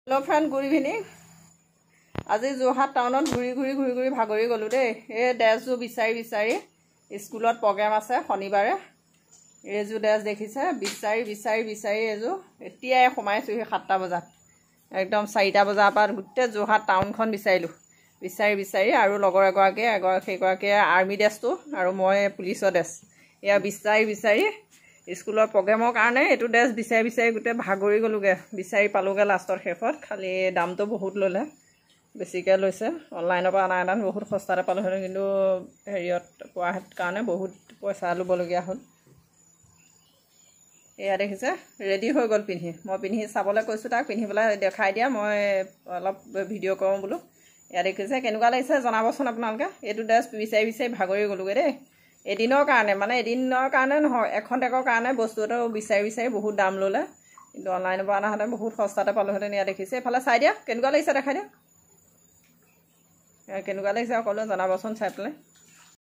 hello friend good evening आज Jorhat town घूरी घूरी भागरी गलो दे ड्रेसजोर विचारि स्कूल प्रोग्राम आछे शनिबारे एजोर ड्रेस देखिसे विचारि एजोर एतियाय सोमाइछुहि 7टा बजात एकदम 4टा बजार पर गुटे जोरहाट टाउनखन विचारि आरो लगर एगराके आर्मी ड्रेसटो आरो मैं पुलिसर ड्रेस या विचारि स्कूल प्रोग्रामर कारण यू ड्रेस विचारि गोटे भागरी गलोगे विचारि पालोगे लास्टर शेषत खाली दाम तो बहुत लले बेसिके लैसे अनलाइन पर आना बहुत सस्ताते पालो किन्तु हेरियत पोৱা कारण बहुत पैसा लबलगिया हल एया देखिसे रेडी हो गल पिन्हि मैं पिन्हि चाबले কৈছো ताक पिन्हि পেলাই দেখাই দিয়া মই অলপ ভিডিও কৰো বুলো এয়া দেখিছে কেনেকুৱা লাগিছে জনাবচোন আপোনালোকে এটো ড্ৰেছ বিচাৰি ভাগৰি গলোগে দে এদিনৰ কাৰণে নহয় এখন টেকৰ কাৰণে বস্তুটো বিচাৰি বহুত দাম ললে কিন্তু অনলাইন পৰা আনা হতে বহুত সস্তাতে পালো হতে নিয়া দেখিছে এফালে চাই দিয়া কেনেকুৱা লাগিছে দেখাই দিয়া কেনেকুৱা লাগিছে সকলোৱে জনাবচোন চাই পেলাই